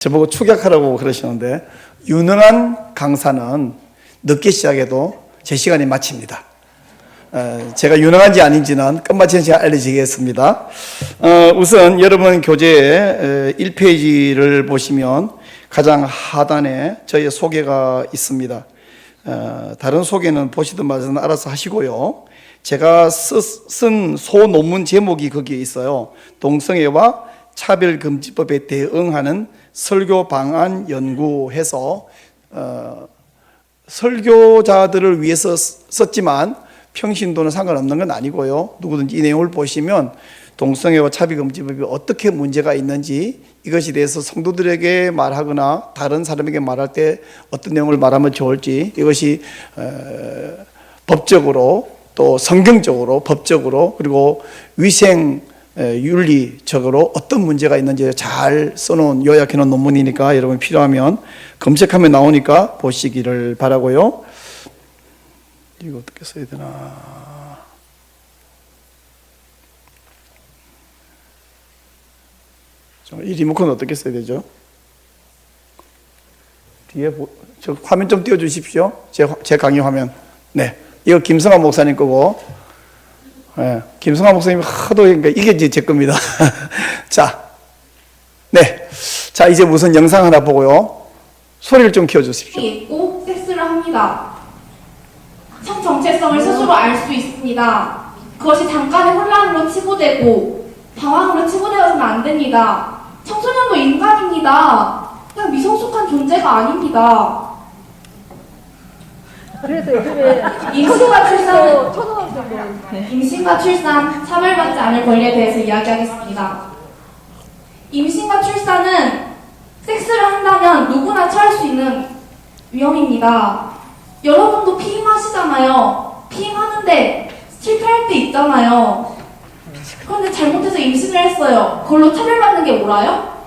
저보고 축약하라고 그러시는데, 유능한 강사는 늦게 시작해도 제 시간에 마칩니다. 제가 유능한지 아닌지는 끝마치는 시간 알려드리겠습니다. 우선 여러분 교재의 1페이지를 보시면 가장 하단에 저의 소개가 있습니다. 다른 소개는 보시든 말든 알아서 하시고요. 제가 쓴 소논문 제목이 거기에 있어요. 동성애와 차별금지법에 대응하는 설교 방안 연구해서 설교자들을 위해서 썼지만 평신도는 상관없는 건 아니고요. 누구든지 이 내용을 보시면 동성애와 차별금지법이 어떻게 문제가 있는지, 이것에 대해서 성도들에게 말하거나 다른 사람에게 말할 때 어떤 내용을 말하면 좋을지, 이것이 법적으로 또 성경적으로 법적으로 그리고 위생 윤리적으로 어떤 문제가 있는지 잘 써놓은 요약해놓은 논문이니까 여러분 필요하면 검색하면 나오니까 보시기를 바라고요. 이거 어떻게 써야 되나? 이 리모컨은 어떻게 써야 되죠? 뒤에 저 화면 좀 띄워주십시오. 제 강의 화면. 네, 이거 김성환 목사님 거고. 네, 김성환 목사님이 하도 이게 이제 제 겁니다. 자, 네, 자 이제 무슨 영상 하나 보고요. 소리를 좀 키워주십시오. 있고 섹스를 합니다. 성 정체성을 스스로 알 수 있습니다. 그것이 잠깐의 혼란으로 치부되고 방황으로 치부되어서는 안 됩니다. 청소년도 인간입니다. 그냥 미성숙한 존재가 아닙니다. 그래서 요즘에 임신과 출산, 차별받지 않을 권리에 대해서 이야기하겠습니다. 임신과 출산은 섹스를 한다면 누구나 처할 수 있는 위험입니다. 여러분도 피임하시잖아요. 피임하는데 실패할 때 있잖아요. 그런데 잘못해서 임신을 했어요. 그걸로 차별받는 게 뭐라요?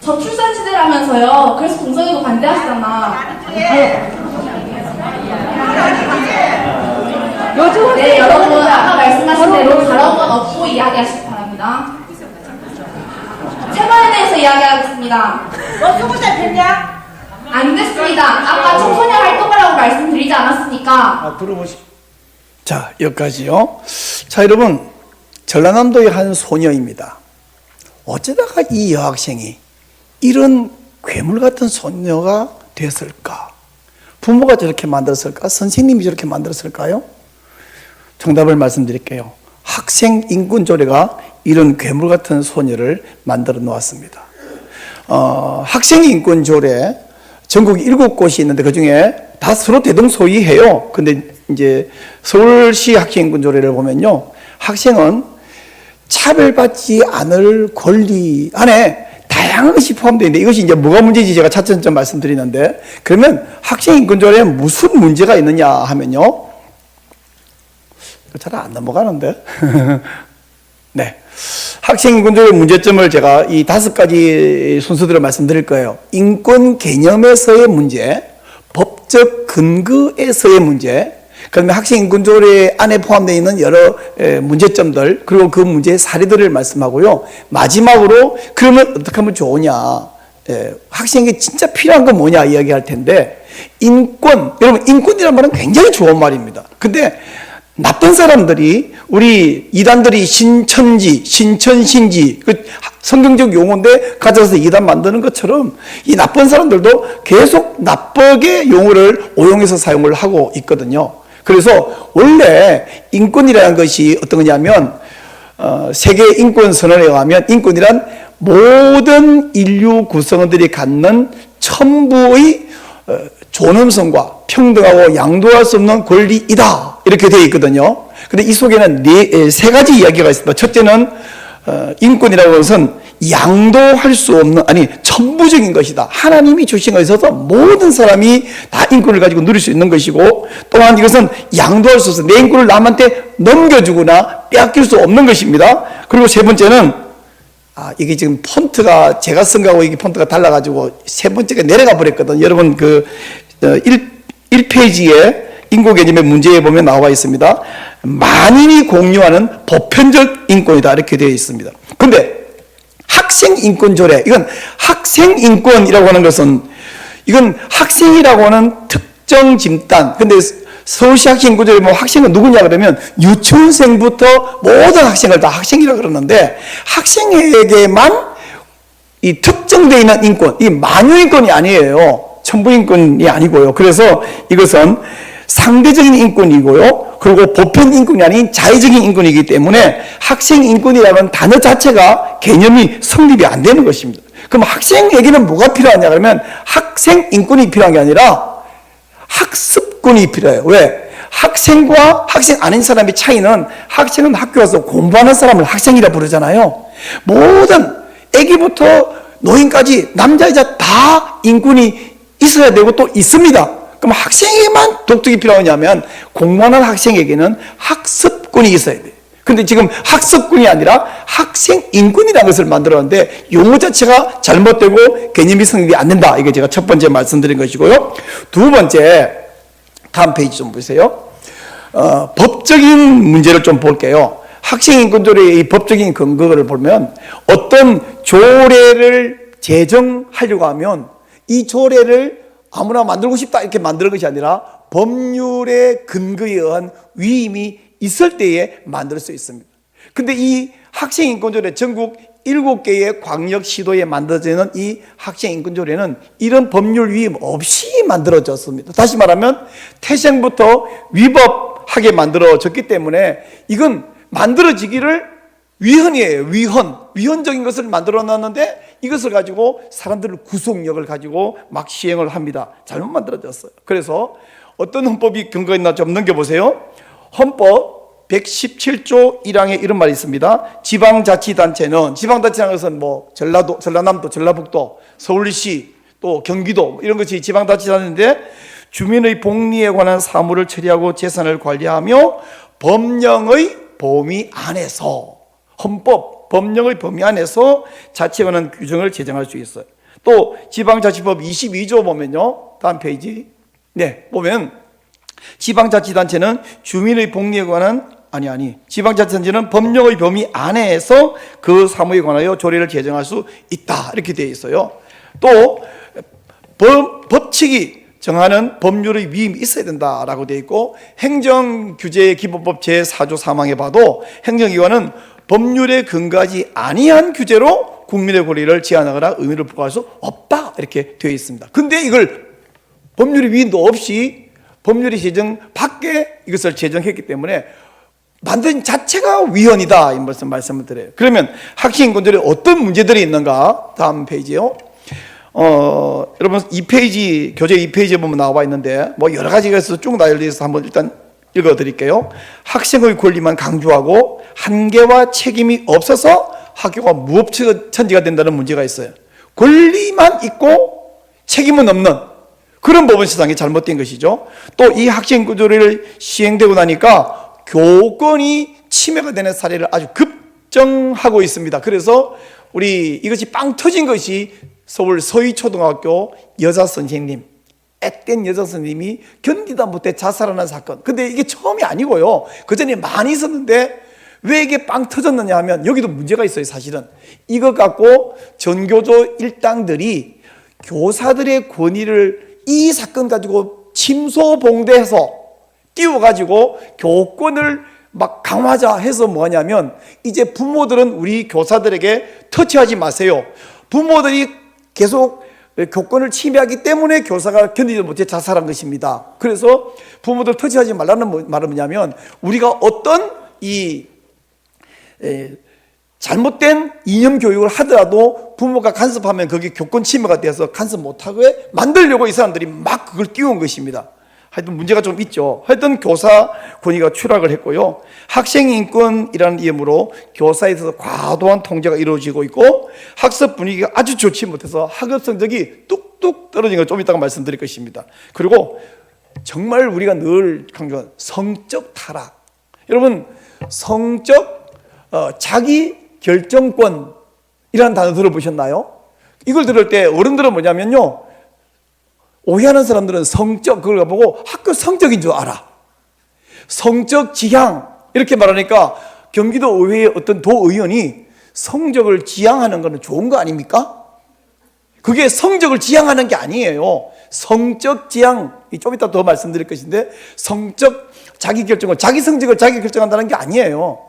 저출산 시대라면서요. 그래서 동성애도 반대하시잖아. 네, 여러분 아까 말씀하신 대로 다른 건 없고 이야기하시기 바랍니다. 체벌에 대해서 이야기하겠습니다. 너 20살 됐냐? 안 됐습니다. 아까 청소년 활동하라고 말씀드리지 않았습니까? 들어보시죠. 자, 여기까지요. 자, 여러분, 전라남도의 한 소녀입니다. 어쩌다가 이 여학생이 이런 괴물 같은 소녀가 됐을까? 부모가 저렇게 만들었을까? 선생님이 저렇게 만들었을까요? 정답을 말씀드릴게요. 학생인권조례가 이런 괴물 같은 소녀를 만들어 놓았습니다. 학생인권조례 전국 7곳이 있는데 그 중에 다 서로 대동소이해요. 근데 이제 서울시 학생인권조례를 보면요, 학생은 차별받지 않을 권리 안에 다양한 것이 포함되어 있는데, 이것이 이제 뭐가 문제인지 제가 차츰 말씀드리는데, 그러면 학생인권조례에 무슨 문제가 있느냐 하면요, 잘 안 넘어가는데. 네, 학생인권조례 문제점을 제가 이 5가지 순서대로 말씀드릴 거예요. 인권 개념에서의 문제, 법적 근거에서의 문제, 그다음에 학생인권조례 안에 포함되어 있는 여러 문제점들, 그리고 그 문제의 사례들을 말씀하고요. 마지막으로 그러면 어떻게 하면 좋으냐, 학생에게 진짜 필요한 건 뭐냐 이야기할 텐데, 인권, 여러분 인권이라는 말은 굉장히 좋은 말입니다. 근데 나쁜 사람들이, 우리 이단들이 신천지, 신천신지, 그 성경적 용어인데 가져서 이단 만드는 것처럼 이 나쁜 사람들도 계속 나쁘게 용어를 오용해서 사용을 하고 있거든요. 그래서 원래 인권이라는 것이 어떤 거냐면, 세계 인권 선언에 의하면 인권이란 모든 인류 구성원들이 갖는 천부의 존엄성과 평등하고 양도할 수 없는 권리이다, 이렇게 되어 있거든요. 근데 이 속에는 3가지 이야기가 있습니다. 첫째는 인권이라는 것은 양도할 수 없는, 아니 천부적인 것이다. 하나님이 주신 것에 있어서 모든 사람이 다 인권을 가지고 누릴 수 있는 것이고, 또한 이것은 양도할 수 없어, 내 인권을 남한테 넘겨주거나 빼앗길 수 없는 것입니다. 그리고 세 번째는, 이게 지금 폰트가 제가 쓴 거하고 이게 폰트가 달라가지고 세 번째가 내려가 버렸거든. 여러분 그 1페이지에 인권개념의 문제에 보면 나와 있습니다. 만인이 공유하는 보편적 인권이다, 이렇게 되어 있습니다. 근데 학생인권조례. 이건 학생인권이라고 하는 것은 이건 학생이라고 하는 특정 집단. 근데 서울시 학생인권조례에 보면 학생은 누구냐 그러면 유치원생부터 모든 학생을 다 학생이라고 그러는데 학생에게만 이 특정되어 있는 인권, 이 만유인권이 아니에요. 천부인권이 아니고요. 그래서 이것은 상대적인 인권이고요. 그리고 보편 인권이 아닌 자의적인 인권이기 때문에 학생 인권이라는 단어 자체가 개념이 성립이 안 되는 것입니다. 그럼 학생에게는 뭐가 필요하냐 그러면 학생 인권이 필요한 게 아니라 학습권이 필요해요. 왜? 학생과 학생 아닌 사람의 차이는 학생은 학교 와서 공부하는 사람을 학생이라 부르잖아요. 모든 아기부터 노인까지 남자 여자 다 인권이 있어야 되고 또 있습니다. 그럼 학생에게만 독특이 필요하냐면 공부하는 학생에게는 학습권이 있어야 돼요. 근데 지금 학습권이 아니라 학생 인권이라는 것을 만들었는데 용어 자체가 잘못되고 개념이 성립이 안 된다. 이게 제가 첫 번째 말씀드린 것이고요. 두 번째, 다음 페이지 좀 보세요. 법적인 문제를 좀 볼게요. 학생인권조례의 이 법적인 근거를 보면 어떤 조례를 제정하려고 하면 이 조례를 아무나 만들고 싶다 이렇게 만드는 것이 아니라 법률의 근거에 의한 위임이 있을 때에 만들 수 있습니다. 근데 이 학생인권조례 전국 7개의 광역시도에 만들어지는 이 학생인권조례는 이런 법률 위임 없이 만들어졌습니다. 다시 말하면 태생부터 위법하게 만들어졌기 때문에 이건 만들어지기를 위헌이에요. 위헌적인 것을 만들어 놨는데 이것을 가지고 사람들을 구속력을 가지고 막 시행을 합니다. 잘못 만들어졌어요. 그래서 어떤 헌법이 근거가 있나 좀 넘겨보세요. 헌법 117조 1항에 이런 말이 있습니다. 지방자치단체는, 지방자치라는 것은 뭐 전라남도, 전라북도, 서울시, 또 경기도 이런 것이 지방자치단체인데 주민의 복리에 관한 사무를 처리하고 재산을 관리하며 법령의 범위 안에서 헌법, 법령의 범위 안에서 자치에 관한 규정을 제정할 수 있어요. 또 지방자치법 22조 보면요. 다음 페이지. 네, 보면 지방자치단체는 주민의 복리에 관한 지방자치단체는 법령의 범위 안에서 그 사무에 관하여 조례를 제정할 수 있다. 이렇게 되어 있어요. 또 법칙이 정하는 법률의 위임이 있어야 된다라고 되어 있고 행정규제의 기본법 제4조 3항에 봐도 행정기관은 법률에 근거하지 아니한 규제로 국민의 권리를 제한하거나 의무를 부과할 수 없다 이렇게 되어 있습니다. 근데 이걸 법률의 위임도 없이 법률의 제정 밖에 이것을 제정했기 때문에 만든 자체가 위헌이다 이 말씀을 드려요. 그러면 학생인권조례에 어떤 문제들이 있는가? 다음 페이지요. 여러분 2페이지 교재 2페이지에 보면 나와 있는데 뭐 여러 가지가 있어서 쭉 나열되어 있어서 한번 일단 읽어드릴게요. 학생의 권리만 강조하고 한계와 책임이 없어서 학교가 무법천지가 된다는 문제가 있어요. 권리만 있고 책임은 없는 그런 법원 시상이 잘못된 것이죠. 또 이 학생인권조례를 시행되고 나니까 교권이 침해가 되는 사례를 아주 급증하고 있습니다. 그래서 이것이 빵 터진 것이 서울 서희초등학교 여자 선생님, 앳된 여자 선생님이 견디다 못해 자살하는 사건. 근데 이게 처음이 아니고요. 그 전에 많이 있었는데 왜 이게 빵 터졌느냐 하면 여기도 문제가 있어요. 사실은 이것 갖고 전교조 일당들이 교사들의 권위를 이 사건 가지고 침소봉대해서 띄워가지고 교권을 막 강화하자 해서 뭐냐면 이제 부모들은 우리 교사들에게 터치하지 마세요. 부모들이 계속 교권을 침해하기 때문에 교사가 견디지 못해 자살한 것입니다. 그래서 부모들 터치하지 말라는 말은 뭐냐면 우리가 어떤 잘못된 이념 교육을 하더라도 부모가 간섭하면 그게 교권 침해가 되어서 간섭 못하게 만들려고 이 사람들이 막 그걸 띄운 것입니다. 하여튼 문제가 좀 있죠. 하여튼 교사 권위가 추락을 했고요. 학생인권이라는 이름으로 교사에 있어서 과도한 통제가 이루어지고 있고 학습 분위기가 아주 좋지 못해서 학업 성적이 뚝뚝 떨어진 걸 좀 이따가 말씀드릴 것입니다. 그리고 정말 우리가 늘 강조하는 성적 타락. 여러분 성적 자기 결정권이라는 단어 들어보셨나요? 이걸 들을 때 어른들은 뭐냐면요. 오해하는 사람들은 성적 그걸 보고 학교 성적인 줄 알아. 성적 지향 이렇게 말하니까 경기도 의회의 어떤 도의원이 성적을 지향하는 것은 좋은 거 아닙니까? 그게 성적을 지향하는 게 아니에요. 성적 지향, 좀 이따 더 말씀드릴 것인데, 성적 자기 결정을, 자기 성적을 자기 결정한다는 게 아니에요.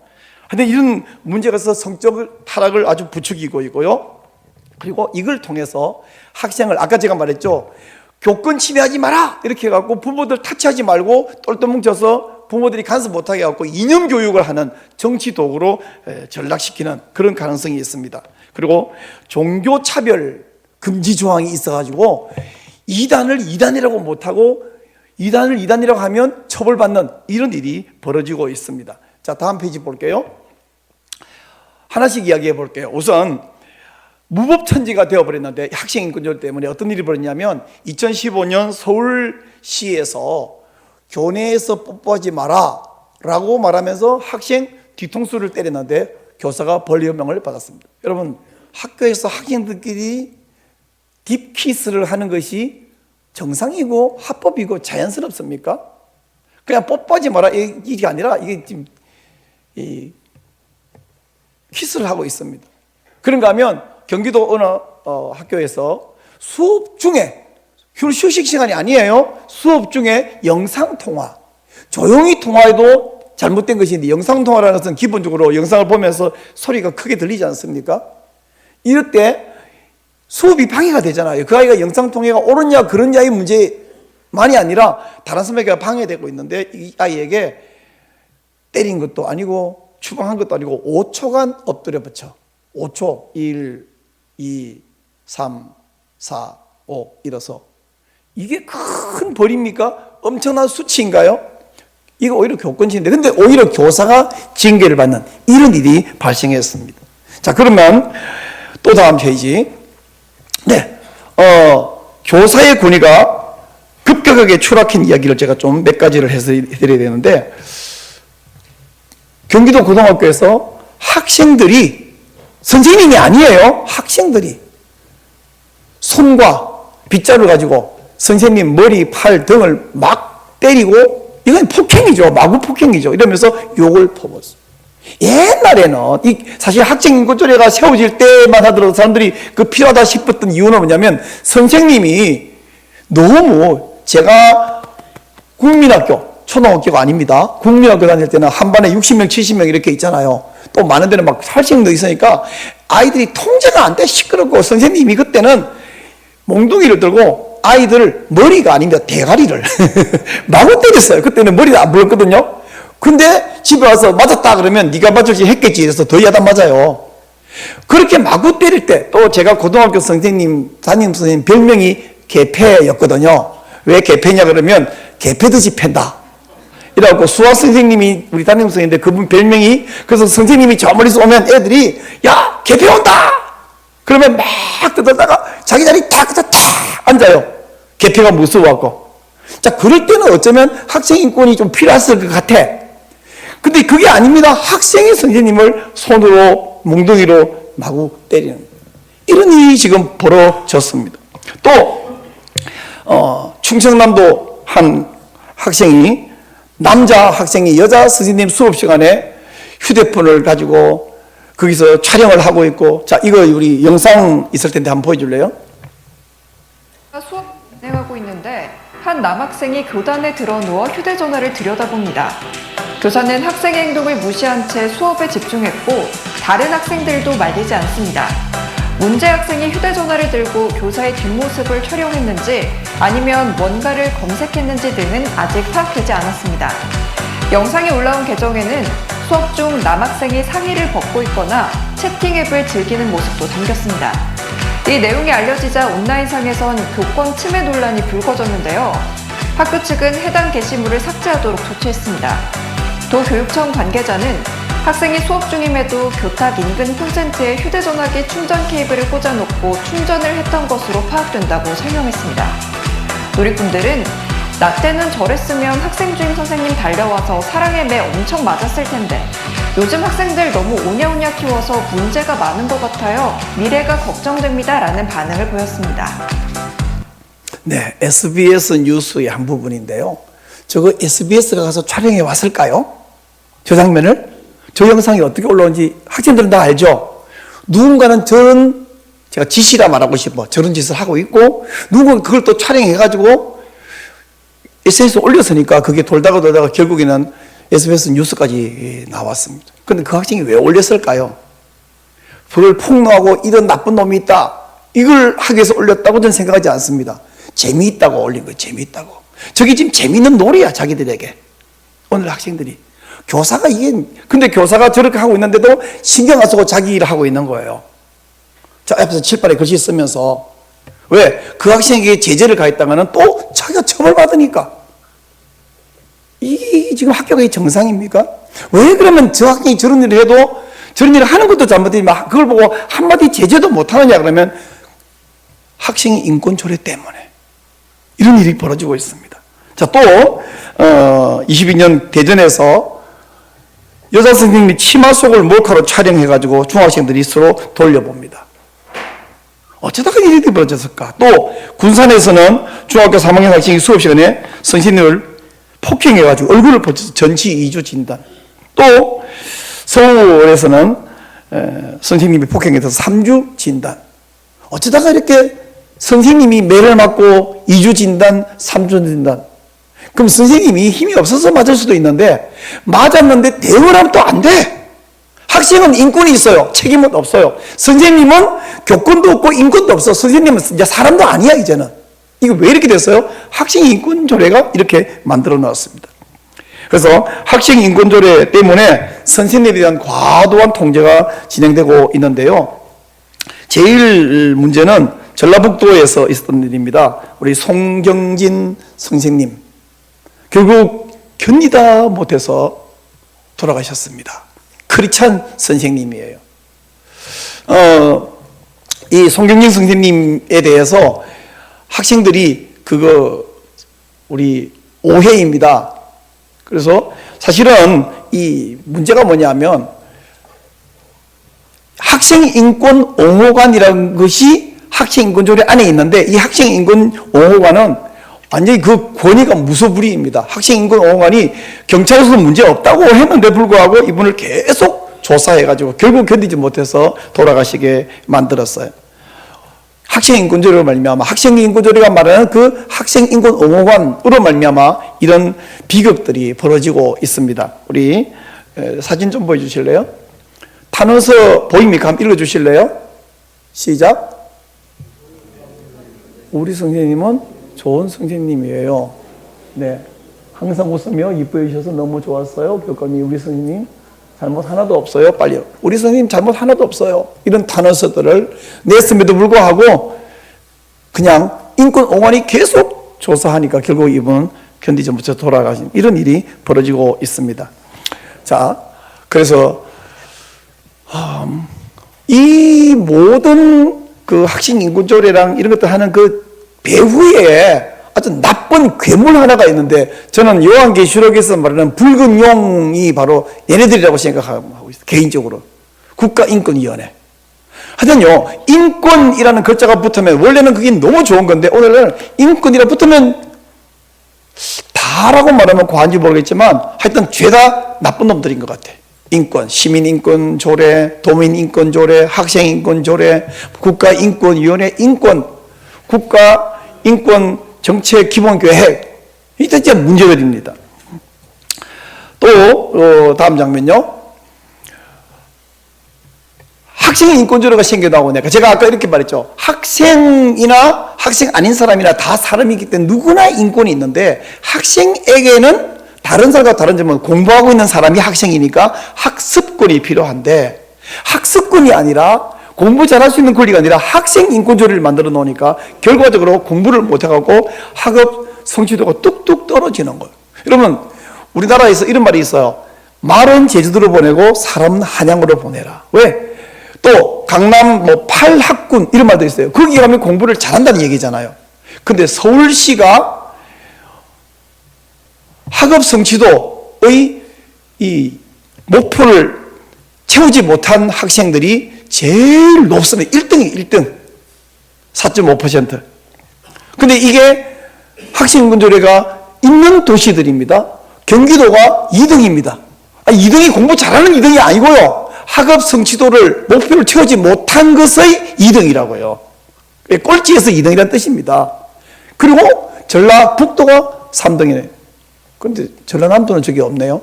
근데 이런 문제가 있어서 성적 타락을 아주 부추기고 있고요. 그리고 이걸 통해서 학생을, 아까 제가 말했죠. 교권 침해하지 마라! 이렇게 해갖고 부모들 타치하지 말고 똘똘 뭉쳐서 부모들이 간섭 못하게 해갖고 이념 교육을 하는 정치 도구로 전락시키는 그런 가능성이 있습니다. 그리고 종교 차별 금지 조항이 있어가지고 이단을 이단이라고 못하고 이단을 이단이라고 하면 처벌받는 이런 일이 벌어지고 있습니다. 자, 다음 페이지 볼게요. 하나씩 이야기해 볼게요. 우선 무법천지가 되어버렸는데 학생인권조 때문에 어떤 일이 벌어졌냐면 2015년 서울시에서 교내에서 뽀뽀하지 마라 라고 말하면서 학생 뒤통수를 때렸는데 교사가 벌금형을 받았습니다. 여러분, 학교에서 학생들끼리 딥키스를 하는 것이 정상이고 합법이고 자연스럽습니까? 그냥 뽀뽀하지 마라 이게 아니라 이게 지금 키스를 하고 있습니다. 그런가 하면 경기도 어느 학교에서 수업 중에, 휴식 시간이 아니에요. 수업 중에 영상통화, 조용히 통화해도 잘못된 것인데 영상통화라는 것은 기본적으로 영상을 보면서 소리가 크게 들리지 않습니까? 이럴 때 수업이 방해가 되잖아요. 그 아이가 영상통화가 옳으냐 그러냐의 문제만이 아니라 다른 선배가 방해되고 있는데 이 아이에게 때린 것도 아니고 추방한 것도 아니고 5초간 엎드려 붙여. 5초, 1, 2, 3, 4, 5 이래서 이게 큰 벌입니까? 엄청난 수치인가요? 이거 오히려 교권침해인데, 근데 오히려 교사가 징계를 받는 이런 일이 발생했습니다. 자, 그러면 또 다음 페이지. 네, 교사의 권위가 급격하게 추락한 이야기를 제가 좀 몇 가지를 해드려야 되는데, 경기도 고등학교에서 학생들이, 선생님이 아니에요. 학생들이 손과 빗자루 가지고 선생님 머리, 팔 등을 막 때리고, 이건 폭행이죠. 마구 폭행이죠. 이러면서 욕을 퍼붓습니다. 옛날에는 사실 학생인권조례가 세워질 때만 하더라도 사람들이 그 필요하다 싶었던 이유는 뭐냐면, 선생님이 너무, 제가 국민학교, 초등학교가 아닙니다. 국민학교 다닐 때는 한 반에 60명, 70명 이렇게 있잖아요. 또 많은 데는 막 80명도 있으니까 아이들이 통제가 안 돼. 시끄럽고, 선생님이 그때는 몽둥이를 들고 아이들 머리가 아닙니다. 대가리를 마구 때렸어요. 그때는 머리가 안 불었거든요. 근데 집에 와서 맞았다 그러면 네가 맞을지 했겠지. 그래서 더 야단 맞아요. 그렇게 마구 때릴 때, 또 제가 고등학교 선생님, 담임 선생님 별명이 개패였거든요. 왜 개패냐 그러면 개패듯이 팬다 이라고, 수학 선생님이 우리 담임 선생님인데 그분 별명이, 그래서 선생님이 저 멀리서 오면 애들이 야 개패 온다 그러면 막 떠들다가 자기 자리 탁 앉아요. 개패가 무서워하고. 자, 그럴 때는 어쩌면 학생인권이 좀 필요했을 것 같아. 근데 그게 아닙니다. 학생이 선생님을 손으로, 몽둥이로 마구 때리는 이런 일이 지금 벌어졌습니다. 또 충청남도 한 학생이, 남자 학생이 여자 선생님 수업 시간에 휴대폰을 가지고 거기서 촬영을 하고 있고, 자, 이거 우리 영상 있을 텐데 한번 보여줄래요? 수업 진행하고 있는데 한 남학생이 교단에 드러누워 휴대전화를 들여다봅니다. 교사는 학생의 행동을 무시한 채 수업에 집중했고 다른 학생들도 말리지 않습니다. 문제 학생이 휴대전화를 들고 교사의 뒷모습을 촬영했는지 아니면 뭔가를 검색했는지 등은 아직 파악되지 않았습니다. 영상이 올라온 계정에는 수업 중 남학생이 상의를 벗고 있거나 채팅 앱을 즐기는 모습도 담겼습니다. 이 내용이 알려지자 온라인상에선 교권 침해 논란이 불거졌는데요. 학교 측은 해당 게시물을 삭제하도록 조치했습니다. 도교육청 관계자는 학생이 수업 중임에도 교탁 인근 콘센트에 휴대전화기 충전 케이블을 꽂아놓고 충전을 했던 것으로 파악된다고 설명했습니다. 누리꾼들은 나 때는 저랬으면 학생 주임 선생님 달려와서 사랑의 매 엄청 맞았을 텐데 요즘 학생들 너무 오냐오냐 키워서 문제가 많은 것 같아요. 미래가 걱정됩니다. 라는 반응을 보였습니다. 네, SBS 뉴스의 한 부분인데요. 저거 SBS가 가서 촬영해 왔을까요? 저 장면을? 저 영상이 어떻게 올라온지 학생들은 다 알죠? 누군가는 제가 짓이라 말하고 싶어. 저런 짓을 하고 있고, 누군가 그걸 또 촬영해가지고 SNS에 올렸으니까 그게 돌다가 결국에는 SBS 뉴스까지 나왔습니다. 근데 그 학생이 왜 올렸을까요? 그걸 폭로하고 이런 나쁜 놈이 있다, 이걸 하기 위해서 올렸다고 저는 생각하지 않습니다. 재미있다고 올린 거예요. 재미있다고. 저게 지금 재미있는 놀이야, 자기들에게. 오늘 학생들이. 근데 교사가 저렇게 하고 있는데도 신경 안 쓰고 자기 일을 하고 있는 거예요. 저 앞에서 칠판에 글씨 쓰면서. 왜? 그 학생에게 제재를 가했다가는 또 자기가 처벌받으니까. 이게 지금 학교가 정상입니까? 왜 그러면 저 학생이 저런 일을 해도, 저런 일을 하는 것도 잘못이지만 그걸 보고 한마디 제재도 못하느냐 그러면 학생의 인권 조례 때문에 이런 일이 벌어지고 있습니다. 자, 또 22년 대전에서 여자 선생님이 치마 속을 몰카로 촬영해가지고 중학생들이 서로 돌려봅니다. 어쩌다가 이런 일이 벌어졌을까? 또 군산에서는 중학교 3학년 학생이 수업 시간에 선생님을 폭행해가지고 얼굴을 벗겨서 전치 2주 진단. 또 서울에서는 선생님이 폭행해서 3주 진단. 어쩌다가 이렇게 선생님이 매를 맞고 2주 진단, 3주 진단. 그럼 선생님이 힘이 없어서 맞을 수도 있는데 맞았는데 대응을 하면 또 안 돼. 학생은 인권이 있어요. 책임은 없어요. 선생님은 교권도 없고 인권도 없어. 선생님은 이제 사람도 아니야, 이제는. 이거 왜 이렇게 됐어요? 학생 인권 조례가 이렇게 만들어 놨습니다. 그래서 학생 인권 조례 때문에 선생님에 대한 과도한 통제가 진행되고 있는데요. 제일 문제는 전라북도에서 있었던 일입니다. 우리 송경진 선생님. 결국 견디다 못해서 돌아가셨습니다. 크리찬 선생님이에요. 이 송경진 선생님에 대해서 학생들이 우리 오해입니다. 그래서 사실은 이 문제가 뭐냐면 학생인권 옹호관이라는 것이 학생인권조례 안에 있는데 이 학생인권 옹호관은 완전히 그 권위가 무소불위입니다. 학생인권 옹호관이 경찰에서도 문제 없다고 했는데 불구하고 이분을 계속 조사해가지고 결국 견디지 못해서 돌아가시게 만들었어요. 학생인권조례로 말미암아 학생인권조례가 말하는 그 학생인권 옹호관으로 말미암아 이런 비극들이 벌어지고 있습니다. 우리 사진 좀 보여주실래요? 탄원서 보입니까? 한번 읽어주실래요? 시작. 우리 선생님은 좋은 선생님이에요. 네, 항상 웃으며 이쁘게 해주셔서 너무 좋았어요. 교권이 우리 선생님 잘못 하나도 없어요. 빨리요. 우리 선생님 잘못 하나도 없어요. 이런 탄원서들을 냈음에도 불구하고 그냥 인권 옹호관이 계속 조사하니까 결국 이분은 견디지 못해서 돌아가신 이런 일이 벌어지고 있습니다. 자, 그래서 이 모든 그 학생 인권조례랑 이런 것들 하는 그 배후에 아주 나쁜 괴물 하나가 있는데 저는 요한계시록에서 말하는 붉은 용이 바로 얘네들이라고 생각하고 있어요. 개인적으로. 국가인권위원회. 하여튼요, 인권이라는 글자가 붙으면 원래는 그게 너무 좋은 건데 오늘은 인권이라 붙으면 다라고 말하면 과한지 모르겠지만 하여튼 죄다 나쁜 놈들인 것 같아. 인권, 시민인권조례, 도민인권조례, 학생인권조례, 국가인권위원회 인권, 국가인권정책기본계획, 이게 진짜 문제들입니다. 또 다음 장면요. 학생인권조례가 생겨나고 제가 아까 이렇게 말했죠. 학생이나 학생 아닌 사람이나 다 사람이기 때문에 누구나 인권이 있는데 학생에게는 다른 사람과 다른 점은 공부하고 있는 사람이 학생이니까 학습권이 필요한데 학습권이 아니라 공부 잘할 수 있는 권리가 아니라 학생 인권조례를 만들어 놓으니까 결과적으로 공부를 못해갖고 학업 성취도가 뚝뚝 떨어지는 거예요. 여러분 우리나라에서 이런 말이 있어요. 말은 제주도로 보내고 사람은 한양으로 보내라. 왜? 또 강남 8학군 이런 말도 있어요. 거기 가면 공부를 잘한다는 얘기잖아요. 근데 서울시가 학업 성취도의 이 목표를 채우지 못한 학생들이 제일 높습니다. 1등이 1등. 4.5%. 근데 이게 학생인권조례가 있는 도시들입니다. 경기도가 2등입니다. 2등이 공부 잘하는 2등이 아니고요. 학업 성취도를 목표를 채우지 못한 것의 2등이라고요. 꼴찌에서 2등이라는 뜻입니다. 그리고 전라북도가 3등이네요. 그런데 전라남도는 저게 없네요.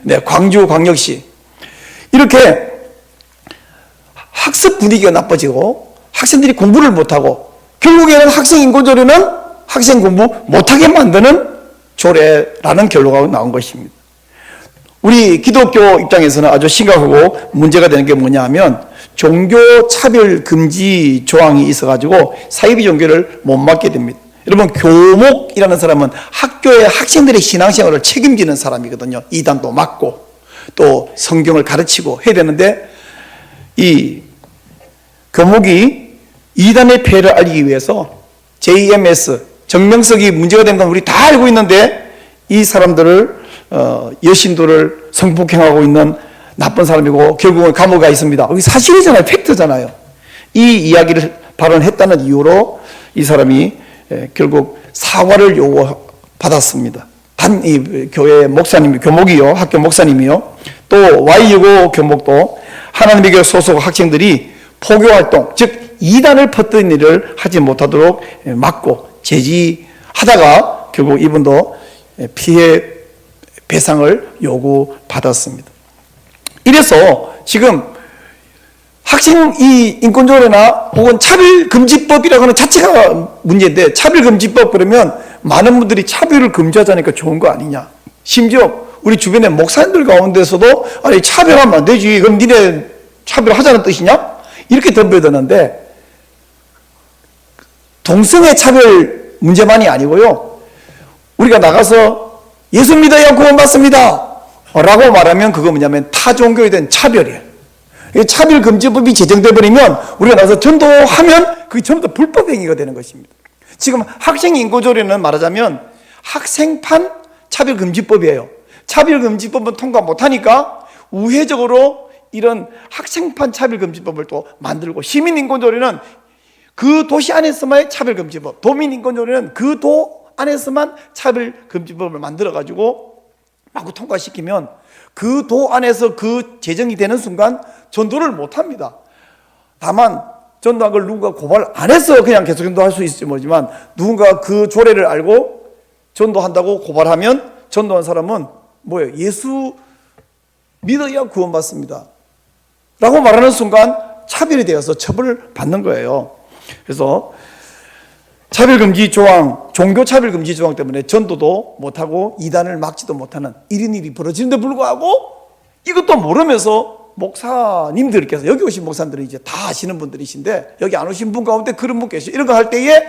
네, 광주광역시 이렇게 학습 분위기가 나빠지고 학생들이 공부를 못하고 결국에는 학생 인권조례는 학생 공부 못하게 만드는 조례라는 결론가 나온 것입니다. 우리 기독교 입장에서는 아주 심각하고 문제가 되는 게 뭐냐 하면 종교 차별 금지 조항이 있어가지고 사이비 종교를 못 맡게 됩니다. 여러분, 교목이라는 사람은 학교의 학생들의 신앙생활을 책임지는 사람이거든요. 이단도 맡고 또 성경을 가르치고 해야 되는데 이 교목이 이단의 폐해를 알리기 위해서 JMS 정명석이 문제가 된 건 우리 다 알고 있는데 이 사람들을 여신도를 성폭행하고 있는 나쁜 사람이고 결국은 감옥에 가 있습니다. 이게 사실이잖아요. 팩트잖아요. 이 이야기를 발언했다는 이유로 이 사람이 결국 사과를 요구받았습니다. 이 교회 목사님, 교목이요, 학교 목사님이요, 또 Y65 교목도 하나님의 교회 소속 학생들이 포교 활동, 즉 이단을 퍼뜨린 일을 하지 못하도록 막고 제지하다가 결국 이분도 피해 배상을 요구받았습니다. 이래서 지금 학생 이 인권조례나 혹은 차별금지법이라고 하는 자체가 문제인데, 차별금지법 그러면 많은 분들이 차별을 금지하자니까 좋은 거 아니냐. 심지어 우리 주변에 목사님들 가운데서도 아니 차별하면 안 되지, 그럼 니네 차별하자는 뜻이냐? 이렇게 덤벼드는데, 동성애 차별 문제만이 아니고요, 우리가 나가서 예수 믿어야 구원받습니다 라고 말하면 그거 뭐냐면 타종교에 대한 차별이에요. 차별금지법이 제정돼 버리면 우리가 나가서 전도하면 그게 전부 다 불법행위가 되는 것입니다. 지금 학생인권조례는 말하자면 학생판 차별금지법이에요. 차별금지법은 통과 못하니까 우회적으로 이런 학생판 차별금지법을 또 만들고, 시민인권조례는 그 도시 안에서만의 차별금지법, 도민인권조례는 그 도 안에서만 차별금지법을 만들어가지고 마구 통과시키면 그 도 안에서 그 제정이 되는 순간 전도를 못합니다. 다만 전도한 걸 누군가 고발 안 해서 그냥 계속 전도할 수 있을지 모르지만, 누군가 그 조례를 알고 전도한다고 고발하면 전도한 사람은 뭐예요? 예수 믿어야 구원받습니다 라고 말하는 순간 차별이 되어서 처벌을 받는 거예요. 그래서 차별금지 조항, 종교차별금지 조항 때문에 전도도 못하고 이단을 막지도 못하는 이런 일이 벌어지는데 불구하고 이것도 모르면서 목사님들께서, 여기 오신 목사님들은 이제 다 아시는 분들이신데 여기 안 오신 분 가운데 그런 분 계시죠. 이런 거 할 때에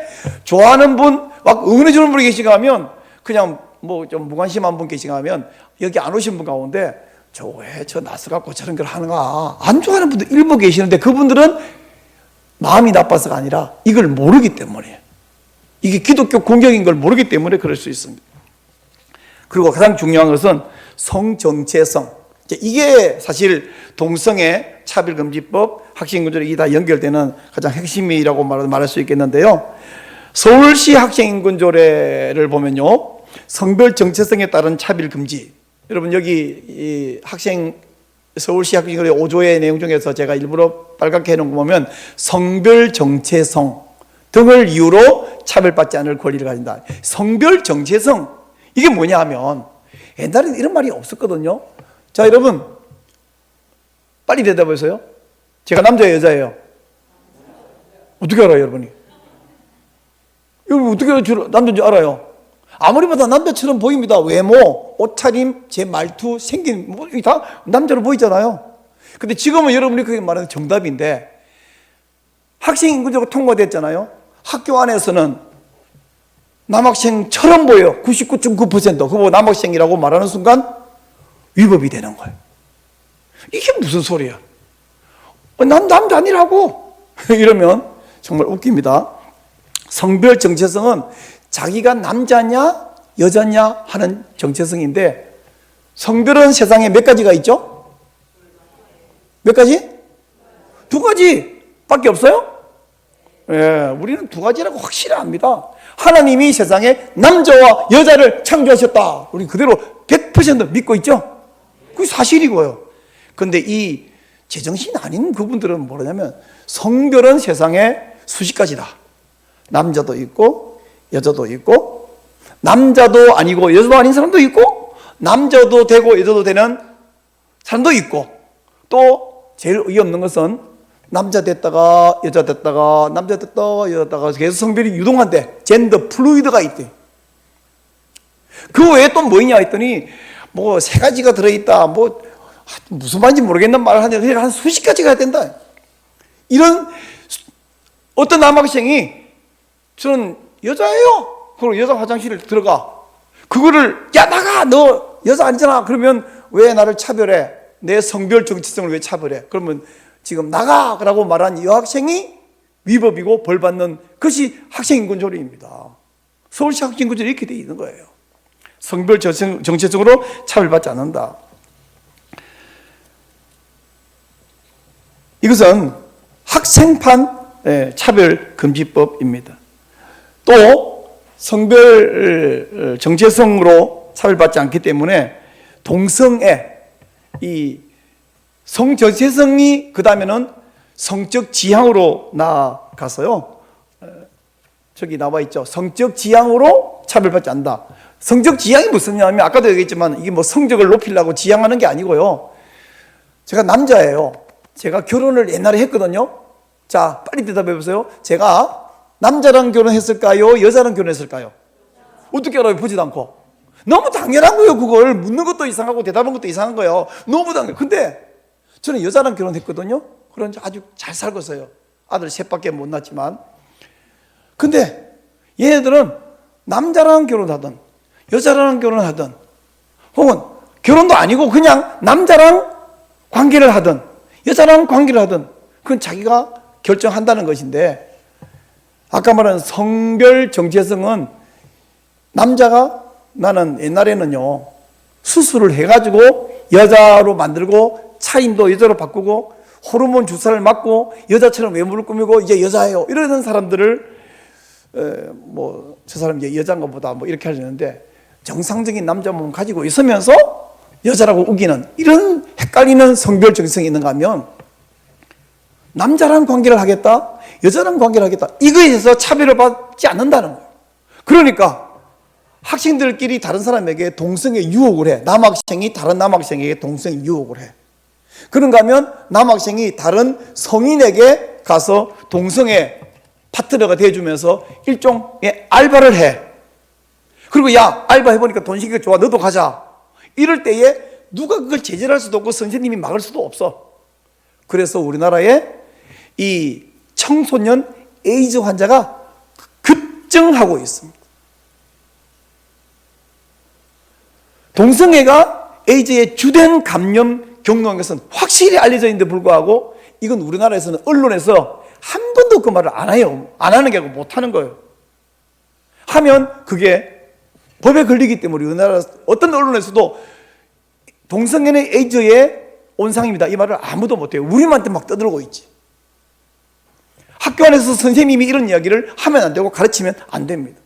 좋아하는 분, 막 응원해 주는 분이 계시가 하면 그냥 뭐 좀 무관심한 분 계시가 하면 여기 안 오신 분 가운데 저 왜 저 나서 갖고 저런 걸 하는가, 안 좋아하는 분들 일부 계시는데 그분들은 마음이 나빠서가 아니라 이걸 모르기 때문이에요. 이게 기독교 공격인 걸 모르기 때문에 그럴 수 있습니다. 그리고 가장 중요한 것은 성정체성. 이게 사실 동성애 차별금지법, 학생인권조례 이게 다 연결되는 가장 핵심이라고 말할 수 있겠는데요. 서울시 학생인권조례를 보면요, 성별 정체성에 따른 차별금지. 여러분 여기 이 서울시 학생인권조례 5조의 내용 중에서 제가 일부러 빨갛게 해놓은 거 보면 성별 정체성 등을 이유로 차별받지 않을 권리를 가진다. 성별 정체성, 이게 뭐냐 하면 옛날에는 이런 말이 없었거든요. 자, 여러분 빨리 대답하세요. 제가 남자예요, 여자예요? 어떻게 알아요, 여러분이? 여러분 어떻게 남자인지 알아요? 아무리 봐도 남자처럼 보입니다. 외모, 옷차림, 제 말투, 생긴 뭐 다 남자로 보이잖아요. 근데 지금은 여러분이 그게 말하는 정답인데, 학생인권조례가 통과됐잖아요. 학교 안에서는 남학생처럼 보여요. 99.9%. 그거 남학생이라고 말하는 순간 위법이 되는 거예요. 이게 무슨 소리야? 난 남자 아니라고 이러면 정말 웃깁니다. 성별 정체성은 자기가 남자냐 여자냐 하는 정체성인데, 성별은 세상에 몇 가지가 있죠? 몇 가지? 2가지 밖에 없어요? 예, 우리는 2가지라고 확실히 압니다. 하나님이 세상에 남자와 여자를 창조하셨다. 우리 그대로 100% 믿고 있죠? 그게 사실이고요. 그런데 이 제정신 아닌 그분들은 뭐냐면 성별은 세상에 수십 가지다. 남자도 있고 여자도 있고 남자도 아니고 여자도 아닌 사람도 있고 남자도 되고 여자도 되는 사람도 있고 또 제일 어이없는 것은 남자 됐다가 여자 됐다가 남자 됐다가 여자 됐다가 계속 성별이 유동한데 젠더 플루이드가 있대. 그 외에 또 뭐 있냐 했더니 뭐 세 가지가 들어있다 뭐 무슨 말인지 모르겠는 말을 하는데 한 수십 가지가 된다. 이런 어떤 남학생이 저는 여자예요. 그럼 여자 화장실에 들어가. 그거를 야 나가 너 여자 아니잖아. 그러면 왜 나를 차별해? 내 성별 정체성을 왜 차별해? 그러면 지금 나가라고 말한 여학생이 위법이고 벌받는 것이 학생인권조례입니다. 서울시 학생인권조례 이렇게 되어 있는 거예요. 성별 정체성으로 차별받지 않는다. 이것은 학생판 차별금지법입니다. 또 성별 정체성으로 차별받지 않기 때문에 동성애 이 성정체성이 그 다음에는 성적 지향으로 나아가서요. 저기 나와 있죠. 성적 지향으로 차별받지 않는다. 성적 지향이 무슨냐면 아까도 얘기했지만 이게 뭐 성적을 높이려고 지향하는 게 아니고요. 제가 남자예요. 제가 결혼을 옛날에 했거든요. 자, 빨리 대답해 보세요. 제가 남자랑 결혼했을까요? 여자랑 결혼했을까요? 어떻게 알아요? 보지도 않고. 너무 당연한 거예요. 그걸 묻는 것도 이상하고 대답하는 것도 이상한 거예요. 너무 당연. 근데 저는 여자랑 결혼했거든요. 그런지 아주 잘 살고 있어요. 아들 셋밖에 못 낳았지만. 근데 얘네들은 남자랑 결혼하든 여자랑 결혼하든 혹은 결혼도 아니고 그냥 남자랑 관계를 하든 여자랑 관계를 하든 그건 자기가 결정한다는 것인데 아까 말한 성별 정체성은 남자가 나는 옛날에는요 수술을 해가지고 여자로 만들고 차림도 여자로 바꾸고 호르몬 주사를 맞고 여자처럼 외모를 꾸미고 이제 여자예요 이러는 사람들을 뭐 저 사람 이제 여자인가 보다 뭐 이렇게 하려는데 정상적인 남자 몸 가지고 있으면서 여자라고 우기는 이런 헷갈리는 성별 정체성이 있는가 하면 남자랑 관계를 하겠다 여자랑 관계를 하겠다 이거에 대해서 차별을 받지 않는다는 거예요. 그러니까 학생들끼리 다른 사람에게 동성애 유혹을 해. 남학생이 다른 남학생에게 동성애 유혹을 해. 그런가 하면 남학생이 다른 성인에게 가서 동성애 파트너가 돼주면서 일종의 알바를 해. 그리고 야 알바 해보니까 돈 시기가 좋아 너도 가자. 이럴 때에 누가 그걸 제재할 수도 없고 선생님이 막을 수도 없어. 그래서 우리나라에 이 청소년 에이즈 환자가 급증하고 있습니다. 동성애가 에이즈의 주된 감염 경로인 것은 확실히 알려져 있는데 불구하고 이건 우리나라에서는 언론에서 한 번도 그 말을 안 해요. 안 하는 게 아니고 못 하는 거예요. 하면 그게 법에 걸리기 때문에 우리나라 어떤 언론에서도 동성애는 에이즈의 온상입니다. 이 말을 아무도 못 해요. 우리한테 막 떠들고 있지. 학교 안에서 선생님이 이런 이야기를 하면 안 되고 가르치면 안 됩니다.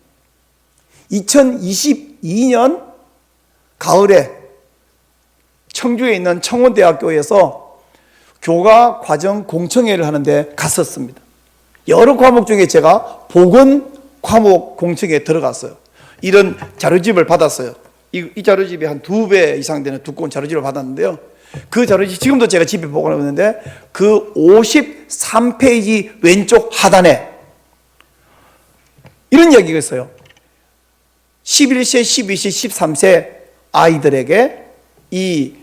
2022년 가을에 청주에 있는 청원대학교에서 교과 과정 공청회를 하는데 갔었습니다. 여러 과목 중에 제가 보건 과목 공청회에 들어갔어요. 이런 자료집을 받았어요. 이 자료집이 한 2배 이상 되는 두꺼운 자료집을 받았는데요. 그 자료집 지금도 제가 집에 보관하고 있는데 그 53페이지 왼쪽 하단에 이런 이야기가 있어요. 11세, 12세, 13세 아이들에게 이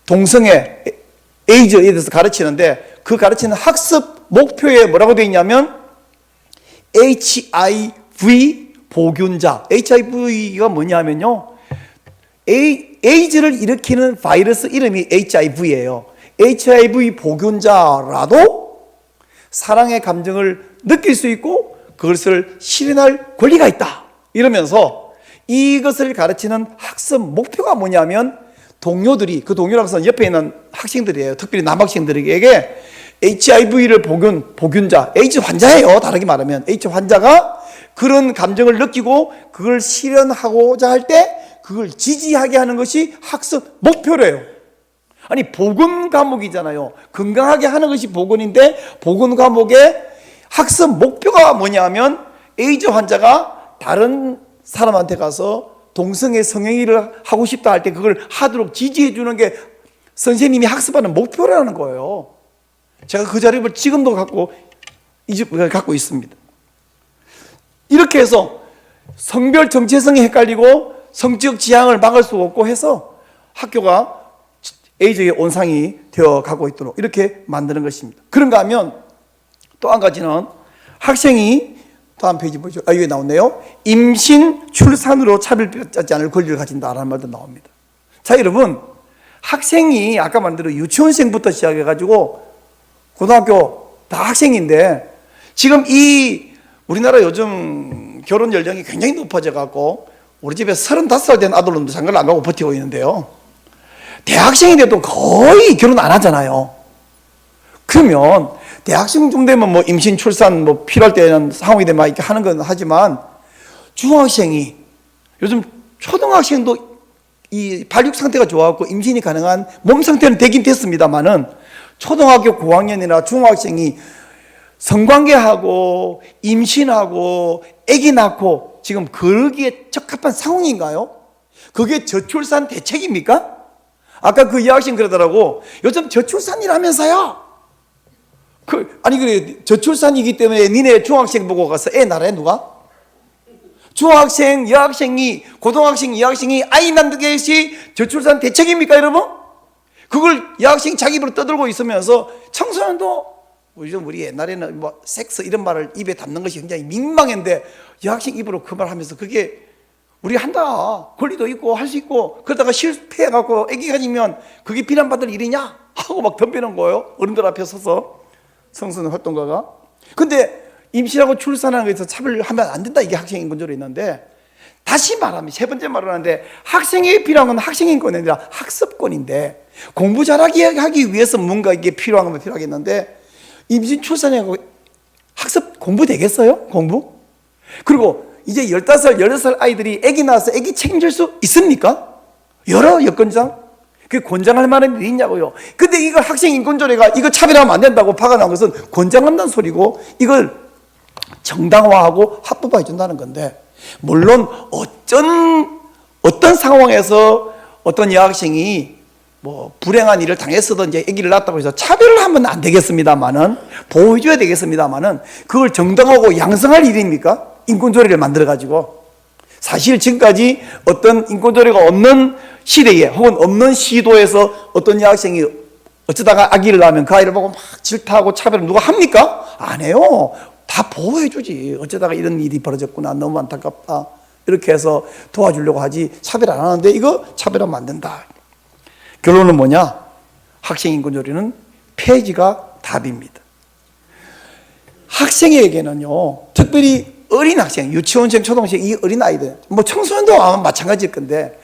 동성애 에이즈에 대해서 가르치는데 그 가르치는 학습 목표에 뭐라고 되어 있냐면 HIV 보균자. HIV가 뭐냐면요. 에이즈를 일으키는 바이러스 이름이 HIV예요. HIV 보균자라도 사랑의 감정을 느낄 수 있고 그것을 실현할 권리가 있다. 이러면서 이것을 가르치는 학습 목표가 뭐냐면 동료들이 그 동료라고 해서 옆에 있는 학생들이에요. 특별히 남학생들에게 HIV를 보균자, 에이즈 환자예요. 다르게 말하면 에이즈 환자가 그런 감정을 느끼고 그걸 실현하고자 할 때 그걸 지지하게 하는 것이 학습 목표래요. 아니 보건 과목이잖아요. 건강하게 하는 것이 보건인데 보건 과목의 학습 목표가 뭐냐면 에이즈 환자가 다른 사람한테 가서 동성애 성행위를 하고 싶다 할 때 그걸 하도록 지지해 주는 게 선생님이 학습하는 목표라는 거예요. 제가 그 자료를 지금도 갖고 있습니다. 이렇게 해서 성별 정체성이 헷갈리고 성적 지향을 막을 수 없고 해서 학교가 에이즈의 온상이 되어 가고 있도록 이렇게 만드는 것입니다. 그런가 하면 또 한 가지는 학생이 다음 페이지 보죠. 여기 나오네요. 임신, 출산으로 차별받지 않을 권리를 가진다라는 말도 나옵니다. 자, 여러분, 학생이 아까 말한 대로 유치원생부터 시작해가지고 고등학교 다 학생인데 지금 이 우리나라 요즘 결혼 연령이 굉장히 높아져 갖고 우리 집에 35살 된 아들놈도 장가를 안 가고 버티고 있는데요. 대학생이 돼도 거의 결혼 안 하잖아요. 그러면 대학생 정도 되면 뭐 임신, 출산 뭐 필요할 때는 상황이 되면 이렇게 하는 건 하지만 중학생이 요즘 초등학생도 이 발육 상태가 좋아갖고 임신이 가능한 몸 상태는 되긴 됐습니다만은 초등학교 고학년이나 중학생이 성관계하고 임신하고 아기 낳고 지금 거기에 적합한 상황인가요? 그게 저출산 대책입니까? 아까 그 여학생 그러더라고. 요즘 저출산이라면서요. 아니 그래 저출산이기 때문에 니네 중학생 보고 가서 애 낳으래 누가? 중학생, 여학생이 고등학생, 여학생이 아이 낳는 것이 저출산 대책입니까 여러분? 그걸 여학생이 자기 입으로 떠들고 있으면서 청소년도 요즘 우리 옛날에는 뭐 섹스 이런 말을 입에 담는 것이 굉장히 민망했는데 여학생 입으로 그 말 하면서 그게 우리 한다 권리도 있고 할 수 있고 그러다가 실패해갖고 애기 가지면 그게 비난받을 일이냐 하고 막 덤비는 거예요. 어른들 앞에 서서 청소년 활동가가. 근데 임신하고 출산하는 것에서 차별하면 안 된다 이게 학생인권조로 있는데 다시 말하면 세 번째 말을 하는데 학생에게 필요한 건 학생인권이 아니라 학습권인데 공부 잘하기 하기 위해서 뭔가 이게 필요한 건 필요하겠는데 임신 출산하고 학습 공부 되겠어요? 공부? 그리고 이제 15살, 16살 아이들이 아기 낳아서 아기 책임질 수 있습니까? 여러 여건상? 그게 권장할 만한 일이 있냐고요. 근데 이걸 학생인권조례가 이거 차별하면 안 된다고 파가 나온 것은 권장한다는 소리고 이걸 정당화하고 합법화해 준다는 건데 물론 어떤 상황에서 어떤 여학생이 뭐 불행한 일을 당했어든지 아기를 낳았다고 해서 차별을 하면 안 되겠습니다만은 보호해줘야 되겠습니다만은 그걸 정당하고 양성할 일입니까? 인권조례를 만들어가지고 사실 지금까지 어떤 인권조례가 없는 시대에 혹은 없는 시도에서 어떤 여학생이 어쩌다가 아기를 낳으면 그 아이를 보고 막 질타하고 차별을 누가 합니까? 안 해요. 다 보호해주지. 어쩌다가 이런 일이 벌어졌구나. 너무 안타깝다. 이렇게 해서 도와주려고 하지 차별 안 하는데 이거 차별하면 안 된다. 결론은 뭐냐? 학생인권조례는 폐지가 답입니다. 학생에게는요, 특별히 어린 학생, 유치원생, 초등학생, 이 어린 아이들, 뭐 청소년도 아마 마찬가지일 건데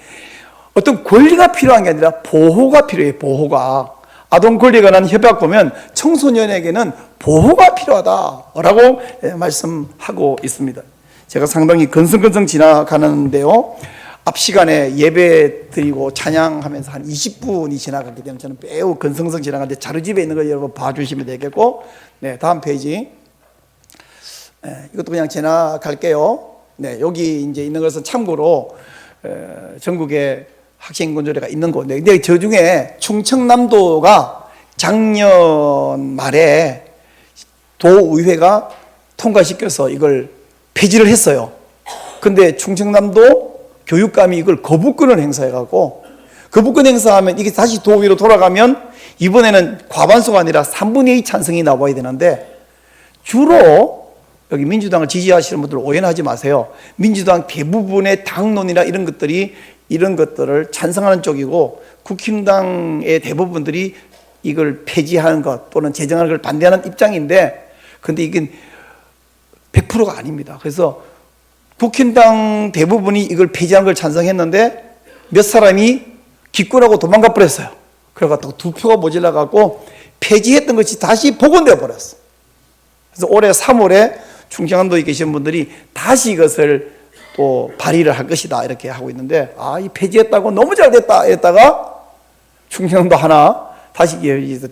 어떤 권리가 필요한 게 아니라 보호가 필요해요. 보호가. 아동 권리에 관한 협약 보면 청소년에게는 보호가 필요하다라고 말씀하고 있습니다. 제가 상당히 건성건성 지나가는데요. 앞 시간에 예배 드리고 찬양하면서 한 20분이 지나갔기 때문에 저는 매우 건성성 지나가는데 자료집에 있는 거 여러분 봐주시면 되겠고, 네, 다음 페이지. 네, 이것도 그냥 지나갈게요. 네, 여기 이제 있는 것은 참고로 전국에 학생인권조례가 있는 건데, 근데 저 중에 충청남도가 작년 말에 도의회가 통과시켜서 이걸 폐지를 했어요. 근데 충청남도 교육감이 이걸 거부권을 행사해갖고, 거부권 행사하면 이게 다시 도의회로 돌아가면 이번에는 과반수가 아니라 3분의 2 찬성이 나와야 되는데, 주로 여기 민주당을 지지하시는 분들 오해는 하지 마세요. 민주당 대부분의 당론이나 이런 것들을 찬성하는 쪽이고 국힘당의 대부분들이 이걸 폐지하는 것 또는 제정하는 걸 반대하는 입장인데, 근데 이게 100%가 아닙니다. 그래서 국힘당 대부분이 이걸 폐지하는 걸 찬성했는데 몇 사람이 기권하고 도망가 버렸어요. 그래가지고 2표가 모자라갖고 폐지했던 것이 다시 복원되어 버렸어요. 그래서 올해 3월에 충청남도에 계신 분들이 다시 이것을 또 발의를 할 것이다 이렇게 하고 있는데, 이 폐지했다고 너무 잘 됐다 했다가 충청남도 하나 다시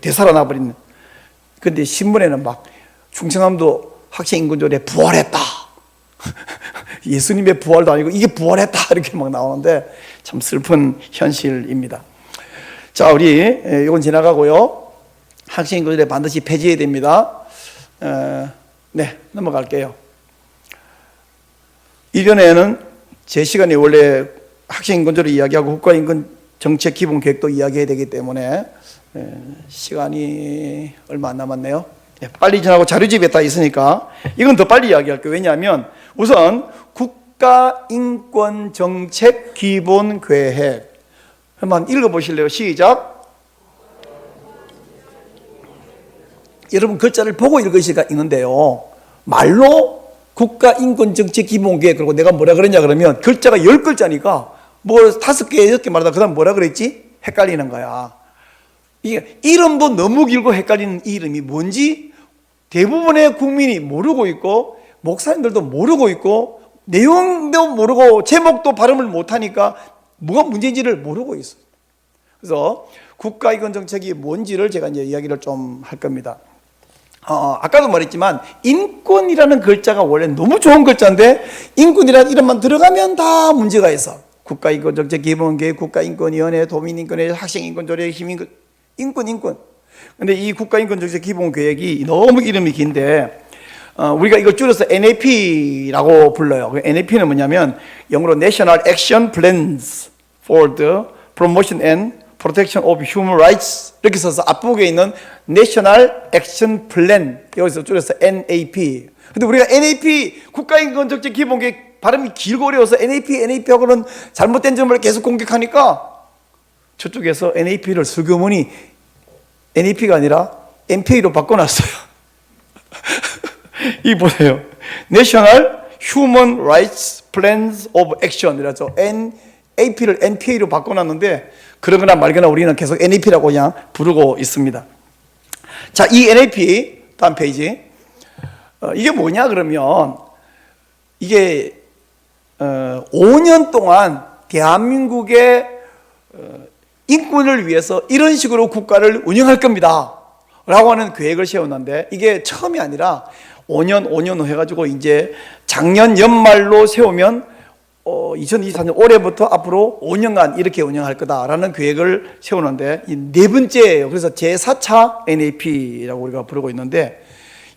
되살아나 버리는. 근데 신문에는 막 충청남도 학생 인권조례 부활했다. 예수님의 부활도 아니고 이게 부활했다 이렇게 막 나오는데 참 슬픈 현실입니다. 자, 우리 이건 지나가고요. 학생 인권조례 반드시 폐지해야 됩니다. 네, 넘어갈게요. 이전에는 제 시간에 원래 학생 인권조례 이야기하고 국가인권 정책 기본 계획도 이야기해야 되기 때문에 시간이 얼마 안 남았네요. 네, 빨리 지나고 자료집에 다 있으니까 이건 더 빨리 이야기할게요. 왜냐하면 우선 국가인권 정책 기본 계획 한번 읽어보실래요? 시작. 여러분 글자를 보고 읽을 수가 있는데요. 말로 국가인권정책 기본계획 그리고 내가 뭐라 그랬냐 그러면 글자가 10글자니까 뭐 5개, 6개 말하다 그 다음 뭐라 그랬지? 헷갈리는 거야. 이게 이름도 너무 길고 헷갈리는 이 이름이 뭔지 대부분의 국민이 모르고 있고 목사님들도 모르고 있고 내용도 모르고 제목도 발음을 못하니까 뭐가 문제인지를 모르고 있어요. 그래서 국가인권정책이 뭔지를 제가 이제 이야기를 좀 할 겁니다. 아까도 말했지만 인권이라는 글자가 원래 너무 좋은 글자인데 인권이라는 이름만 들어가면 다 문제가 있어. 국가인권정책 기본계획, 국가인권위원회, 도민인권회, 학생인권조례, 힘인권, 인권. 근데 이 국가인권정책 기본계획이 너무 이름이 긴데 우리가 이걸 줄여서 NAP라고 불러요. NAP는 뭐냐면 영어로 National Action Plans for the Promotion and Protection of Human Rights 이렇게 써서 앞부분에 있는 National Action Plan 여기서 줄여서 NAP. 근데 우리가 NAP 국가인권정책 기본계획 발음이 길고 어려워서 NAP하고는 잘못된 점을 계속 공격하니까 저쪽에서 NAP를 슬그머니 NAP가 아니라 NPA로 바꿔놨어요. 이 보세요. National Human Rights Plans of Action 이라죠. NAP를 NPA로 바꿔놨는데 그러거나 말거나 우리는 계속 NAP라고 그냥 부르고 있습니다. 자, 이 NAP 다음 페이지. 이게 뭐냐 그러면 이게 5년 동안 대한민국의 인권을 위해서 이런 식으로 국가를 운영할 겁니다 라고 하는 계획을 세웠는데 이게 처음이 아니라 5년 해가지고 이제 작년 연말로 세우면 2024년 올해부터 앞으로 5년간 이렇게 운영할 거다라는 계획을 세우는데 이 네 번째예요. 그래서 제4차 NAP라고 우리가 부르고 있는데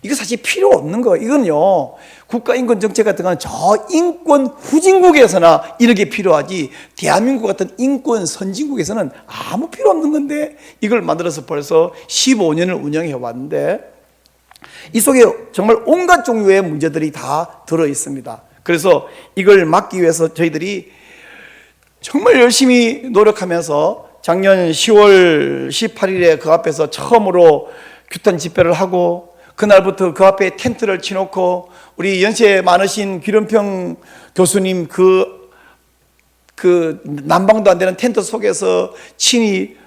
이거 사실 필요 없는 거예요. 이건요 국가인권정책 같은 건 저 인권 후진국에서나 이런 게 필요하지 대한민국 같은 인권 선진국에서는 아무 필요 없는 건데 이걸 만들어서 벌써 15년을 운영해 왔는데 이 속에 정말 온갖 종류의 문제들이 다 들어 있습니다. 그래서 이걸 막기 위해서 저희들이 정말 열심히 노력하면서 작년 10월 18일에 그 앞에서 처음으로 규탄 집회를 하고 그날부터 그 앞에 텐트를 치놓고 우리 연세 많으신 귀런평 교수님 그 난방도 안 되는 텐트 속에서 친히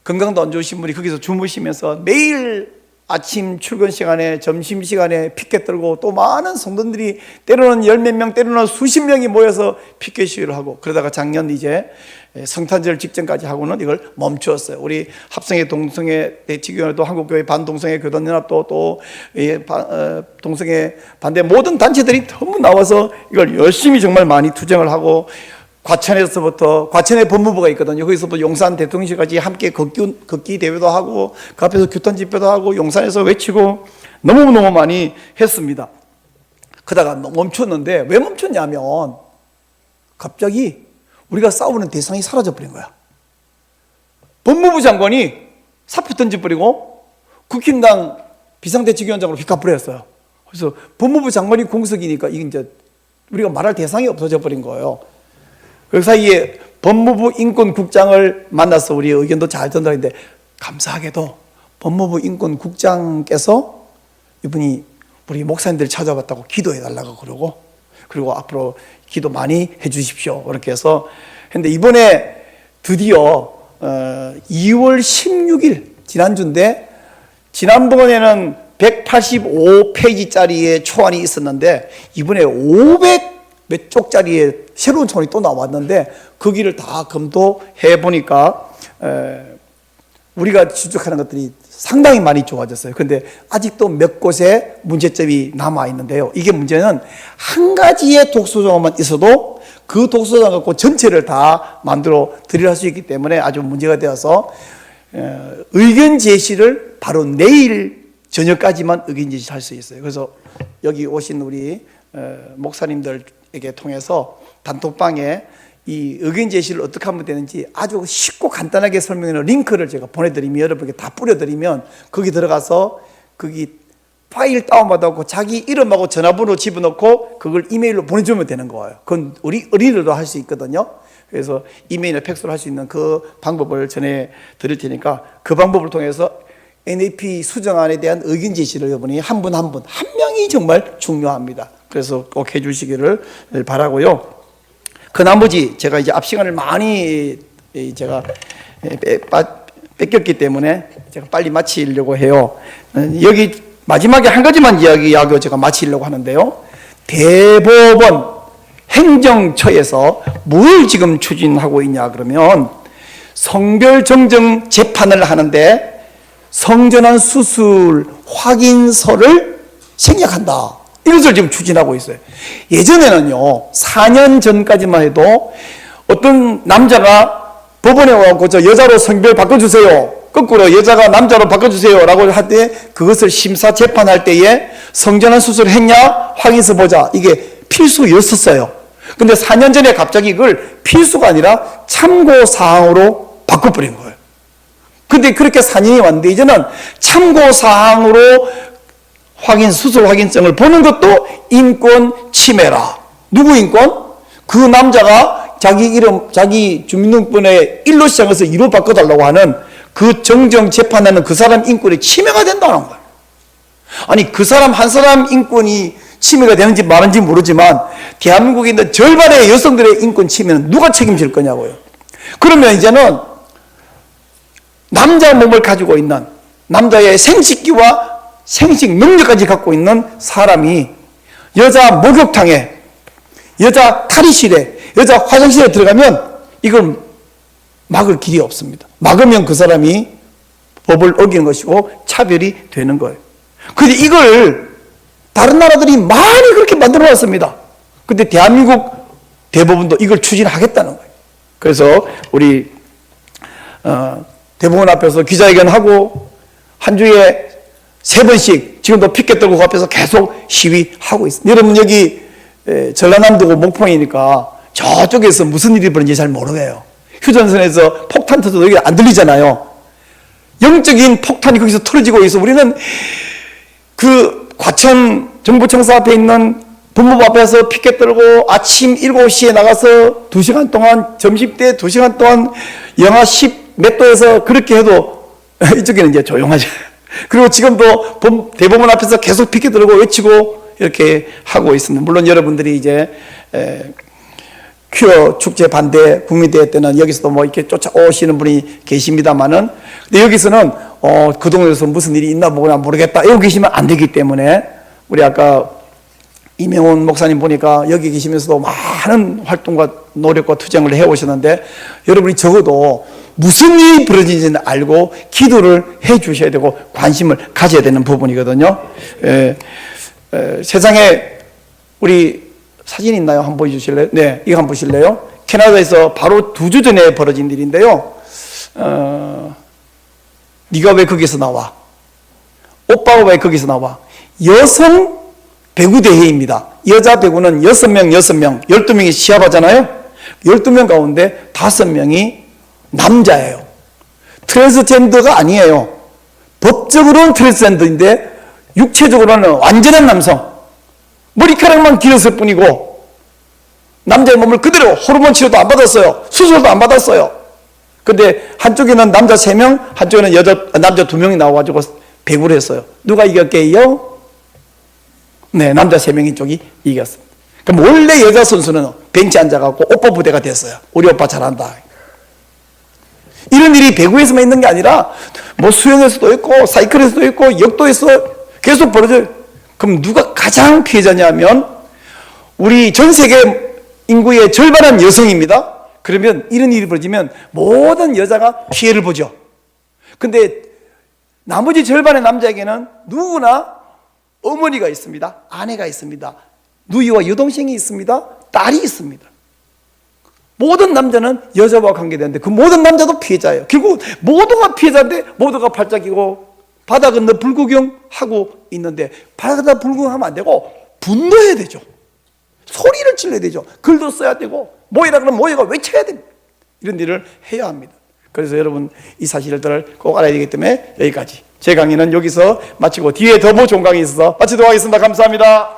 건강도 안 좋으신 분이 거기서 주무시면서 매일 아침 출근 시간에 점심 시간에 피켓 들고 또 많은 성도들이 때로는 10몇 명 때로는 수십 명이 모여서 피켓 시위를 하고 그러다가 작년 이제 성탄절 직전까지 하고는 이걸 멈추었어요. 우리 합성회 동성애 대치교회도 한국교회 반동성애 교단연합도 또 동성애 반대 모든 단체들이 전부 나와서 이걸 열심히 정말 많이 투쟁을 하고 과천에서부터 과천에 법무부가 있거든요. 거기서부터 용산 대통령실까지 함께 걷기 대회도 하고 그 앞에서 규탄 집회도 하고 용산에서 외치고 너무너무 많이 했습니다. 그러다가 멈췄는데 왜 멈췄냐면 갑자기 우리가 싸우는 대상이 사라져버린 거야. 법무부 장관이 사표 던져버리고 국힘당 비상대책위원장으로 휘카풀했어요. 그래서 법무부 장관이 공석이니까 이게 이제 우리가 말할 대상이 없어져 버린 거예요. 그 사이에 법무부 인권국장을 만나서 우리 의견도 잘 전달했는데 감사하게도 법무부 인권국장께서 이분이 우리 목사님들 찾아봤다고 기도해달라고 그러고 그리고 앞으로 기도 많이 해주십시오 그렇게 해서 했는데 이번에 드디어 2월 16일 지난주인데 지난번에는 185페이지짜리의 초안이 있었는데 이번에 500 몇 쪽짜리의 새로운 초안이 또 나왔는데 거기를 다 검토해 보니까 우리가 추적하는 것들이 상당히 많이 좋아졌어요. 근데 아직도 몇 곳에 문제점이 남아 있는데요. 이게 문제는 한 가지의 독소조항만 있어도 그 독소조항 갖고 전체를 다 만들어 드릴 수 있기 때문에 아주 문제가 되어서 의견 제시를 바로 내일 저녁까지만 의견 제시를 할 수 있어요. 그래서 여기 오신 우리 목사님들에게 통해서 단톡방에 이 의견 제시를 어떻게 하면 되는지 아주 쉽고 간단하게 설명하는 링크를 제가 보내드리면, 여러분께 다 뿌려드리면 거기 들어가서 거기 파일 다운받아서 자기 이름하고 전화번호 집어넣고 그걸 이메일로 보내주면 되는 거예요. 그건 우리 어린이들도 할 수 있거든요. 그래서 이메일에 팩스로 할 수 있는 그 방법을 전해드릴 테니까 그 방법을 통해서 NAP 수정안에 대한 의견 제시를 여러분이 한 분 한 명이 정말 중요합니다. 그래서 꼭 해주시기를 바라고요. 그 나머지 제가 이제 앞 시간을 많이 제가 뺏겼기 때문에 제가 빨리 마치려고 해요. 여기 마지막에 한 가지만 이야기하고 제가 마치려고 하는데요. 대법원 행정처에서 뭘 지금 추진하고 있냐 그러면 성별 정정 재판을 하는데 성전환 수술 확인서를 생략한다. 이것을 지금 추진하고 있어요. 예전에는요, 4년 전까지만 해도 어떤 남자가 법원에 와서 저 여자로 성별 바꿔주세요, 거꾸로 여자가 남자로 바꿔주세요 라고 할 때 그것을 심사 재판할 때에 성전환 수술을 했냐 확인서 보자, 이게 필수였었어요. 근데 4년 전에 갑자기 이걸 필수가 아니라 참고사항으로 바꿔버린 거예요. 근데 그렇게 4년이 왔는데 이제는 참고사항으로 수술 확인증을 보는 것도 인권 침해라. 누구 인권? 그 남자가 자기 이름, 자기 주민등록번호에 1로 시작해서 2로 바꿔달라고 하는 그 정정 재판하는 그 사람 인권이 침해가 된다는 거예요. 아니, 그 사람 한 사람 인권이 침해가 되는지 말는지 모르지만 대한민국에 있는 절반의 여성들의 인권 침해는 누가 책임질 거냐고요. 그러면 이제는 남자 몸을 가지고 있는, 남자의 생식기와 생식 능력까지 갖고 있는 사람이 여자 목욕탕에, 여자 탈의실에, 여자 화장실에 들어가면 이걸 막을 길이 없습니다. 막으면 그 사람이 법을 어기는 것이고 차별이 되는 거예요. 근데 이걸 다른 나라들이 많이 그렇게 만들어 놨습니다. 근데 대한민국 대법원도 이걸 추진하겠다는 거예요. 그래서 우리 대법원 앞에서 기자회견하고 한 주에 3번씩 지금도 피켓 들고 그 앞에서 계속 시위하고 있습니다. 여러분 여기 전라남도고 목포이니까 저쪽에서 무슨 일이 벌어진지 잘 모르게요. 휴전선에서 폭탄 터져도 여기 안 들리잖아요. 영적인 폭탄이 거기서 터지고 있어. 우리는 그 과천 정부청사 앞에 있는 법무부 앞에서 피켓 들고 아침 7시에 나가서 2시간 동안, 점심때 2시간 동안 영하 10 몇 도에서 그렇게 해도 이쪽에는 이제 조용하죠. 그리고 지금도 대법원 앞에서 계속 피켓 들고 외치고 이렇게 하고 있습니다. 물론 여러분들이 이제 퀴어 축제 반대 국민대회 때는 여기서도 뭐 이렇게 쫓아오시는 분이 계십니다만은, 근데 여기서는 그 동네에서 무슨 일이 있나 보구나 모르겠다 이러고 계시면 안 되기 때문에, 우리 아까 이명훈 목사님 보니까 여기 계시면서도 많은 활동과 노력과 투쟁을 해오셨는데, 여러분이 적어도 무슨 일이 벌어지는지는 알고 기도를 해 주셔야 되고 관심을 가져야 되는 부분이거든요. 세상에 우리 사진 있나요? 한번 보여주실래요? 네, 이거 한번 보실래요? 캐나다에서 바로 2주 전에 벌어진 일인데요. 네가 왜 거기서 나와? 오빠가 왜 거기서 나와? 여성 배구 대회입니다. 여자 배구는 6명, 12명이 시합하잖아요. 12명 가운데 5명이 남자예요. 트랜스젠더가 아니에요. 법적으로는 트랜스젠더인데 육체적으로는 완전한 남성. 머리카락만 길었을 뿐이고 남자의 몸을 그대로 호르몬 치료도 안 받았어요. 수술도 안 받았어요. 근데 한쪽에는 남자 3명, 한쪽에는 남자 2명이 나와가지고 배구를 했어요. 누가 이겼게요? 네, 남자 3명인 쪽이 이겼습니다. 그럼 원래 여자 선수는 벤치 앉아갖고 오빠 부대가 됐어요. 우리 오빠 잘한다. 이런 일이 배구에서만 있는 게 아니라 뭐 수영에서도 있고 사이클에서도 있고 역도에서 계속 벌어져요. 그럼 누가 가장 피해자냐면 우리 전 세계 인구의 절반은 여성입니다. 그러면 이런 일이 벌어지면 모든 여자가 피해를 보죠. 근데 나머지 절반의 남자에게는 누구나 어머니가 있습니다. 아내가 있습니다. 누이와 여동생이 있습니다. 딸이 있습니다. 모든 남자는 여자와 관계되는데 그 모든 남자도 피해자예요. 결국 모두가 피해자인데 모두가 발작이고 바다 건너 불구경하고 있는데 바다 불구경하면 안 되고 분노해야 되죠. 소리를 질러야 되죠. 글도 써야 되고 모이라 그러면 모여가 외쳐야 됩니다. 이런 일을 해야 합니다. 그래서 여러분 이 사실들을 꼭 알아야 되기 때문에 여기까지 제 강의는 여기서 마치고 뒤에 더 뭐 좋은 강의 있어서 마치도록 하겠습니다. 감사합니다.